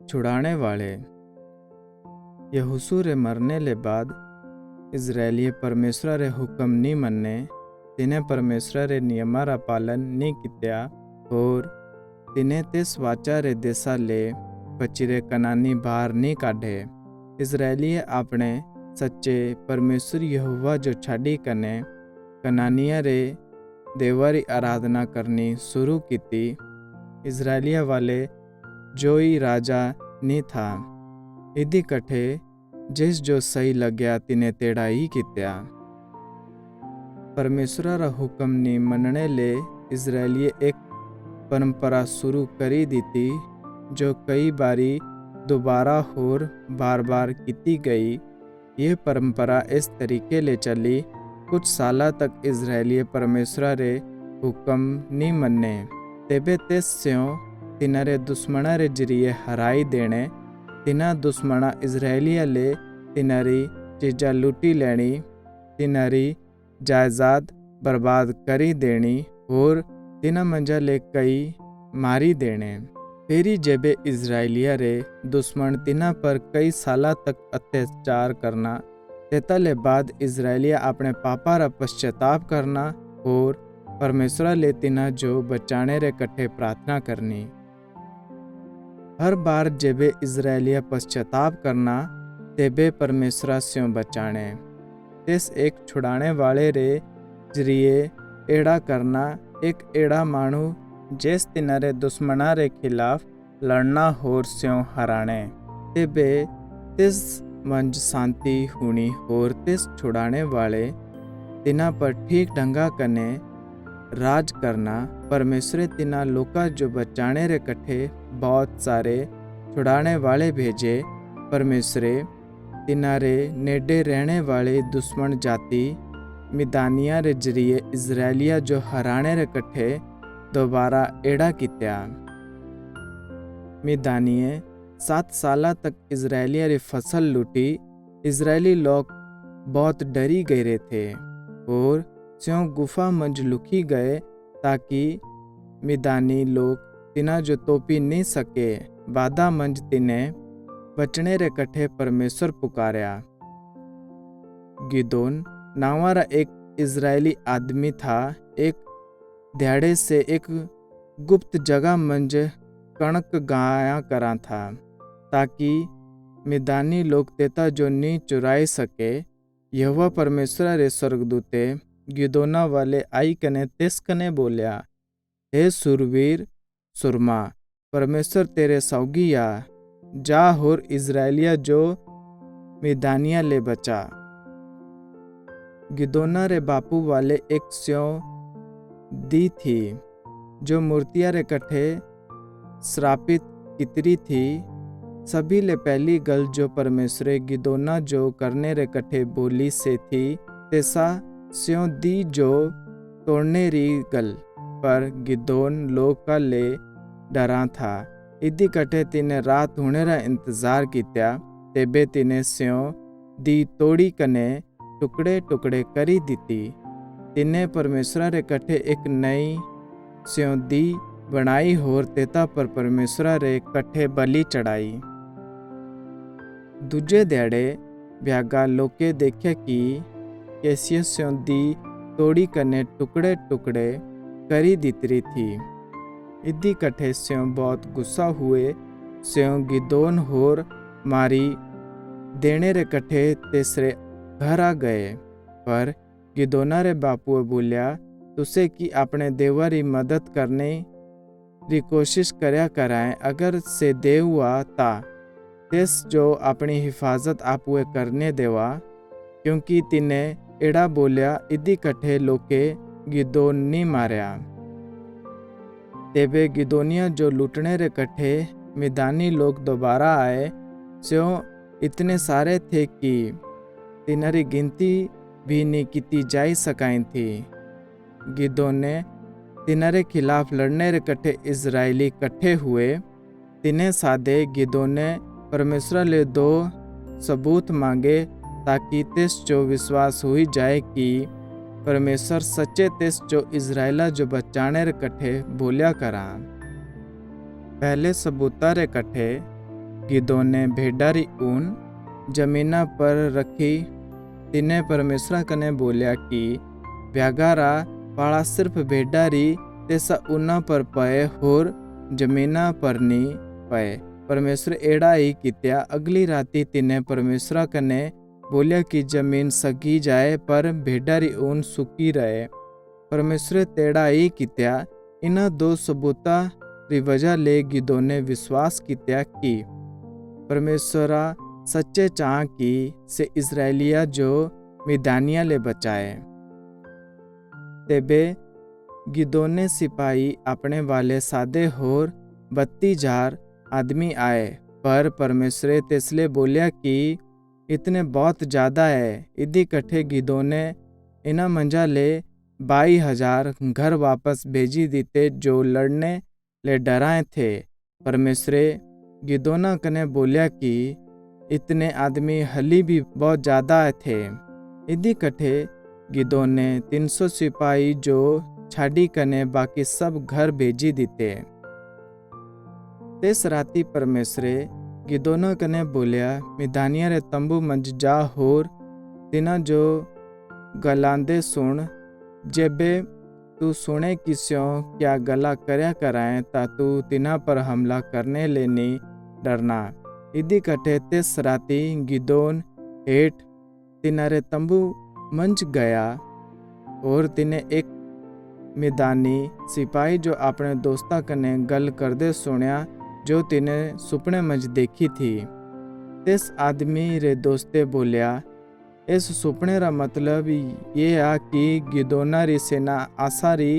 छुड़ाने वाले। यहोशू रे मरने ले बाद इजरायली परमेश्वर रे हुक्म नी मन्ने, तिने परमेश्वर रे नियमा रा पालन नी कित्या और तिने तिस वाचा रे देसा ले पचिरे कनानी बाहर नी काढे। इजरायली अपने सच्चे परमेश्वर यहोवा जो छाड़ी कने कनानिया रे देवारी आराधना करनी शुरू की। इजरायलिया वाले जोई राजा नी था, इदी कठे जिस जो सही लग्या तिने तेड़ा ही कित्या। परमेश्वर रा हुक्म नी मनने ले इजरायली एक परंपरा शुरू करी दी थी, जो कई बारी दोबारा और बार बार की गई। ये परंपरा इस तरीके ले चली, कुछ साल तक इजरायली परमेश्वर रे हुक्म नी मन्ने, तेबे तिस स्यों तिनारे दुश्मना रे जरिए हराई देने। तिना दुश्मना इजरायलिया ले तिनारी चीज़ा लूटी लेनी, तिनारी जायदाद बर्बाद करी देनी और तिना मंजा ले कई मारी देने। फेरी जेबे इजरायलिया रे दुश्मन तिना पर कई साल तक अत्याचार करना, तेता बाद इजरायलिया अपने पापा रा पश्चाताप करना और परमेश्वर ले तिना जो बचाने रे कट्ठे प्रार्थना करनी। हर बार जेबे इजरायलिया पश्चाताप करना, तेबे परमेश्वर स्यों बचाने। तिस एक छुड़ाने वाले रे जरिए एड़ा करना, एक एड़ा मानू जिस तिनारे दुश्मना रे खिलाफ लड़ना होर स्यों हराने। तेबे तिस मंज शांति हुनी और तिस छुड़ाने वाले तिना पर ठीक ढंगा कने राज करना। परमेश्वर तिना लोका जो बचाने रे कट्ठे बहुत सारे छुड़ाने वाले भेजे। परमेश्वर तिनारे नेड़े रहने वाले दुश्मन जाति मिदानिया रे जरिए इजरायलिया जो हराने रे कट्ठे दोबारा एड़ा कित्या। मिदानिये 7 साल तक इजरायलिया री फसल लूटी। इजरायली लोग बहुत डरी गए थे और स्यों गुफा मंज लुकी गए, ताकि मिदानी लोग तिना जो तोपी नहीं सके। बादा मंज तिने बचने रे कट्ठे परमेश्वर पुकारया। गिदोन नावारा एक इजरायली आदमी था। एक ध्याड़े से एक गुप्त जगह मंज कणक गाया करा था, ताकि मिदानी लोग तेता जो नी चुराई सके। यहोवा परमेश्वर रे स्वर्गदूते गिदोना वाले आई कने तिस कने बोल्या, हे सुरवीर सुरमा, परमेश्वर तेरे सौगिया, जा होर इजरायलिया जो मिदानिया ले बचा। गिदोना रे बापू वाले एक स्यों दी थी, जो मूर्तिया रे कट्ठे श्रापित कितरी थी। सभी ले पहली गल जो परमेश्वर गिदोना जो करने रे कट्ठे बोली से थी, तेसा स्यों दी जो तोड़ने री गल। पर गिदोन लोग का ले डरा था, इदी कट्ठे तिने रात होने रा इंतजार कित्या। तेबे तिने स्यों दी तोड़ी कने टुकड़े टुकड़े करी दिती। तिने परमेश्वर रे कट्ठे एक नई स्यों दी बनाई होर तेता पर परमेश्वर रे कट्ठे बलि चढ़ाई। दूजे ध्याड़े भ्यागा लोके देखे कि कैसी स्यों दी तोड़ी कने टुकड़े टुकड़े करी दितरी थी। इदी कट्ठे स्यों बहुत गुस्सा हुए। स्यों गिदोन होर मारी देने रे कट्ठे तीसरे घर आ गए। पर गिदोना रे बापुए बोलिया, तुसे कि अपने देवा री मदद करने री कोशिश करया कराए, अगर से देव हुआ ता तिस जो अपनी हिफाजत आपुए करने देवा, क्योंकि तिने एड़ा बोलिया। इदी कट्ठे लोके गिदोन नी मारया। तेबे गिदोनिया जो लूटने रे कट्ठे मिदानी लोग दोबारा आए, स्यों इतने सारे थे कि तिनरी गिनती भी नहीं की जाई सकाई थी। गिदोन ने तिनरे खिलाफ लड़ने रे कट्ठे इजरायली कट्ठे हुए। तिने सादे गिदोन ने परमेश्वर ले 2 सबूत मांगे, ताकि तिस जो विश्वास हुई जाए कि परमेश्वर सच्चे तिस जो इजराइला जो बचाने रे कट्ठे बोलिया करा। पहले सबूता रे कट्ठे गिदोन ने भेड्डां री ऊन जमीना पर रखी। तिने परमेश्वरा कने बोलिया कि ब्यागारा पाड़ा सिर्फ भेड्डां री तेसा ऊना पर पए होर जमीना पर नी पए। परमेश्वर एड़ा ही कित्या। अगली राती तिने परमेश्वरा कने बोलिया कि जमीन सगी जाए पर भेड्डां री ऊन सुकी रहे। परमेश्वर तेड़ा ही कित्या। इन्हां दो सबूतां री वजह ले गिदोन ने विश्वास कित्या कि परमेश्वरा सच्चे चाह कि से इस्राएलिया जो मिदानिया ले बचाए। तेबे गिदोन ने सिपाही अपने वाले सादे होर 32,000 आदमी आए। पर परमेश्वर तिसले बोलिया कि इतने बहुत ज़्यादा है। इदी कठे गिदोन ने इन्हां मंजा ले 22,000 घर वापस भेजी दिते जो लड़ने ले डराए थे। परमेश्वर गिदोना कने बोलिया कि इतने आदमी हली भी बहुत ज़्यादा थे। इदी कठे गिदोन ने 300 सिपाही जो छाड़ी कने बाकी सब घर भेजी दिते। तेस राती परमेश्वर गिदोना कने बोलिया मिदानिया रे तंबू मंज जा होर तिना जो गलांदे सुन। जेबे तू सुने कि स्यों क्या गला करया कराए ता तू तिना पर हमला करने ले नी डरना। इदी कठे तेस राती गिदोन हेठ तिनारे तंबू मंच गया और तिने एक मिदानी सिपाही जो अपने दोस्ता कने गल करदे सुनिया जो तिने सुपने मंच देखी थी। तिस आदमी रे दोस्ते बोलिया इस सुपने रा मतलब ये आ कि गिदोना री सेना आसारी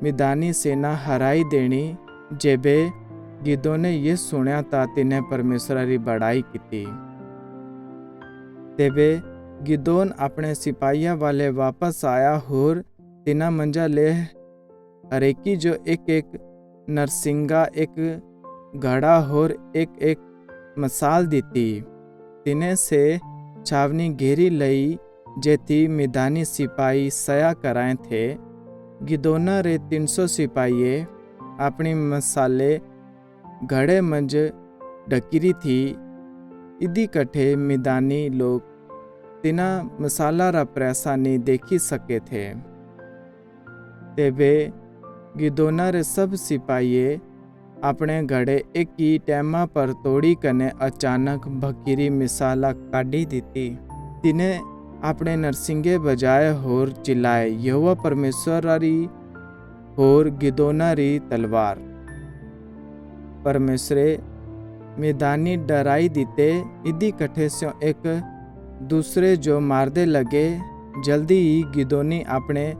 मिदानी सेना हराई देनी। जेबे गिदोन ने ये सुनिया ता तिने परमेश्वरा री बड़ाई की। तेबे गिदोन अपने सिपाहिया वाले वापस आया होर तिना मंजा ले हरेकी जो एक एक नरसिंगा एक घड़ा होर एक एक मसाल दीती। तिने से छावनी घेरी लई जेथी मिदानी सिपाही सया कराए थे। गिदोना रे 300 सिपाही अपनी मसाले घड़े मंज डकीरी थी। इदी कठे मिदानी लोग तिना मसाला रा प्रयासा नहीं देखी सके थे। तेबे गिदोना रे सब सिपाही अपने घड़े एक ही टैमा पर तोड़ी कने अचानक भकीरी मिसाला काढ़ी दीती। तिने अपने नरसिंगे बजाए होर चिल्लाए यहोवा परमेश्वर री होर गिदोना री तलवार। परमेश्वरे मिदानी डराई दीते। इदी कठे स्यों एक दूसरे जो मारदे लगे। जल्दी ही गिदोनी अपने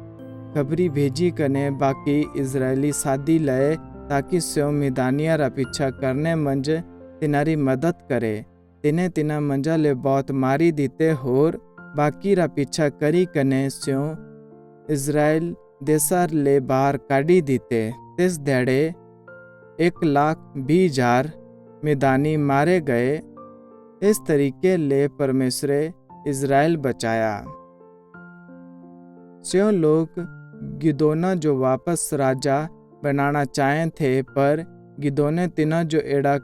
खबरी भेजी कने बाकी इजरायली सादी लए ताकि स्यों मिदानिया रा पीछा करने मंज तिनारी मदद करे। तिने तिना मंजा ले बहुत मारी दीते होर बाकी रा पीछा करी कने स्यों इजराइल देसा ले बाहर काढ़ी दीते। तिस ध्याड़े 1,20,000 मिदानी मारे गए। इस तरीके ले परमेश्वर इजराइल बचाया। स्यों लोग गिदोना जो वापस राजा बनाना चाहे थे पर गिदोन ने तिना जो एड़ा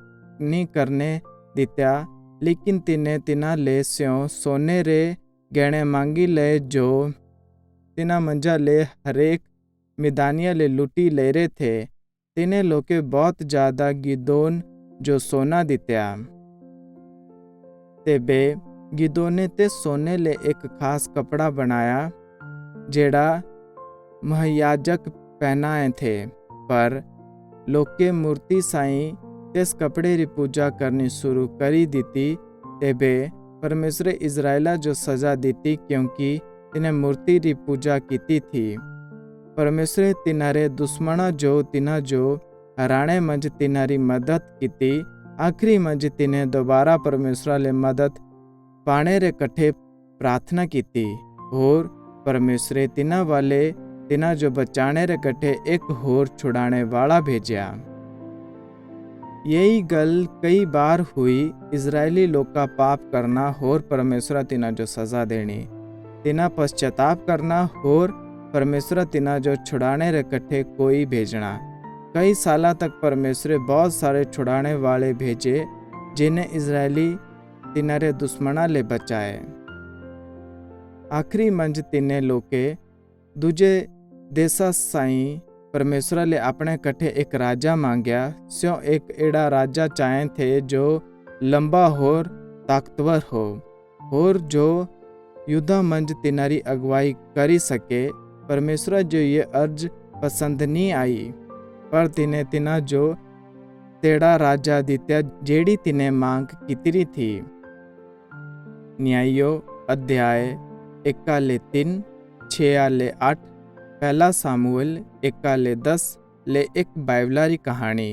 नहीं करने दित्या। लेकिन तिने तिना ले स्यों सोने रे गहने मांगी ले जो तिना मंजा ले हरेक मिदानिया ले लुटी ले रहे थे। तिने लोके बहुत ज़्यादा गिदोन जो सोना दित्या। तेबे गिदोन ने ते सोने ले एक खास कपड़ा बनाया जेड़ा महायाजक पहनाए थे। पर लोके मूर्ति साई तिस कपड़े री पूजा करनी शुरू करी दीती। तेबे परमेश्वर इजराइला जो सजा दीती क्योंकि तिने मूर्ति री पूजा की थी। परमेश्वर तिनारे दुश्मना जो तिना जो हराने मंज तिनारी मदद की। आखिरी मंज तिने दोबारा परमेश्वर ले मदद पाने रे कठे प्रार्थना की और परमेश्वर तिना वाले तिना जो बचाने रे कठे एक होर छुड़ाने वाला भेजा। यही गल कई बार हुई। इजरायली लोग का पाप करना होर परमेश्वर तिना जो सजा देनी। तिना पश्चाताप करना होर परमेश्वर तिना जो छुड़ाने रे कठे कोई भेजना। कई साल तक परमेश्वर बहुत सारे छुड़ाने वाले भेजे जिन्हें इजरायली तिनारे दुश्मना ले बचाए। आखिरी मंज तिने लोके दूजे देशा साई परमेश्वरा ले अपने कट्ठे एक राजा मांगया। स्यों एक एड़ा राजा चाहे थे जो लंबा होर ताकतवर हो और जो युद्धा मंज तिनारी अगुवाई करी सके। परमेश्वरा जो ये अर्ज पसंद नहीं आई, पर तिने तिना जो तेड़ा राजा दित्या जेड़ी तिने मांग कितरी थी। न्यायो अध्याय 1-3, 6-8, 1 सामुएल 1-10 ले एक बाइबलारी कहानी।